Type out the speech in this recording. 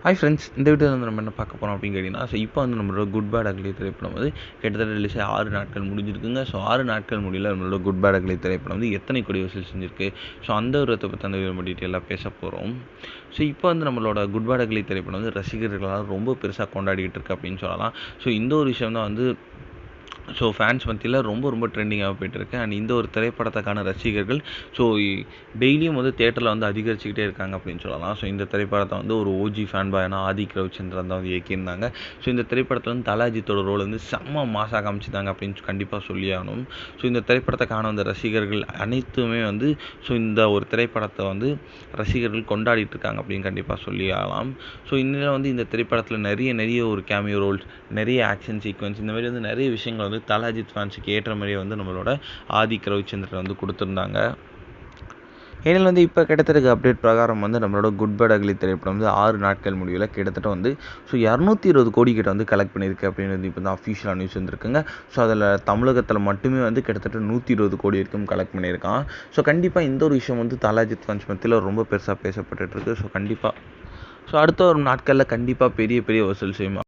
Hi friends, இந்த வீடியோவில் வந்து நம்ம என்ன பார்க்க போகிறோம் அப்படின்னு கேட்டிங்கன்னா, இப்போ வந்து நம்மளோட குட் பேட் அக்லி திரைப்படம் வந்து கிட்டத்தட்ட ரிலீஸ் 6 நாட்கள் முடிஞ்சிருக்குங்க. 6 நாட்கள் முடியல நம்மளோட குட் பேட் அக்லி திரைப்படம் வந்து எத்தனை கோடி வசூல் செஞ்சிருக்கு. அந்த ஒரு பற்றி அந்த நம்ம டீட்டெயிலாக பேச போகிறோம். இப்போ வந்து நம்மளோட குட் பேட் அக்லி திரைப்படம் வந்து ரசிகர்களால் ரொம்ப பெருசாக கொண்டாடிக்கிட்டு இருக்கு அப்படின்னு சொல்லலாம். இந்த ஒரு விஷயம் தான் வந்து ஃபேன்ஸ் மத்தியில் ரொம்ப ட்ரெண்டிங்காக போயிட்டுருக்கு. அண்ட் இந்த ஒரு திரைப்படத்துக்கான ரசிகர்கள் டெய்லியும் வந்து தேட்டரில் வந்து அதிகரிச்சுக்கிட்டே இருக்காங்க அப்படின்னு சொல்லலாம். இந்த திரைப்படத்தை வந்து ஒரு ஓஜி ஃபேன் பாயான ஆதிக் ரவிச்சந்திரன் தான் வந்து இயக்கியிருந்தாங்க. இந்த திரைப்படத்தில் வந்து தலாஜித்தோட ரோல் வந்து செம்ம மாசாக காமிச்சிட்டாங்க அப்படின்னு கண்டிப்பாக சொல்லியாகணும். இந்த திரைப்படத்துக்கான அந்த ரசிகர்கள் அனைத்துமே வந்து இந்த ஒரு திரைப்படத்தை வந்து ரசிகர்கள் கொண்டாடிட்டு இருக்காங்க அப்படின்னு கண்டிப்பாக சொல்லியாகலாம். இன்னும் வந்து இந்த திரைப்படத்தில் நிறைய ஒரு கேமியோ ரோல்ஸ், நிறைய ஆக்ஷன் சீக்வன்ஸ், இந்த மாதிரி வந்து நிறைய விஷயங்கள் வந்து தலாஜித் ஃபேன்ஸுக்கு ஏற்ற மாதிரியே வந்து நம்மளோட ஆதிக் ரவிச்சந்திரன் வந்து கொடுத்துருந்தாங்க. ஏனில் வந்து இப்போ கிட்டத்தட்ட அப்டேட் பிரகாரம் வந்து நம்மளோட குட் பேட் அக்லி திரைப்படம் வந்து 6 நாட்கள் முடிவில் கிட்டத்தட்ட வந்து 220 கோடி கிட்ட வந்து கலெக்ட் பண்ணியிருக்கு அப்படின்னு வந்து இப்போ தான் அஃபிஷியலாக நியூஸ் வந்துருக்குங்க. அதில் தமிழகத்தில் மட்டுமே வந்து கிட்டத்தட்ட 120 கோடி வரைக்கும் கலெக்ட் பண்ணியிருக்கான். கண்டிப்பாக இந்த ஒரு விஷயம் வந்து தலாஜித் ஃபேன்ஸ் மத்தியில் ரொம்ப பெருசாக பேசப்பட்டுருக்கு. கண்டிப்பாக அடுத்த ஒரு நாட்களில் கண்டிப்பாக பெரிய வசூல் செய்யும்.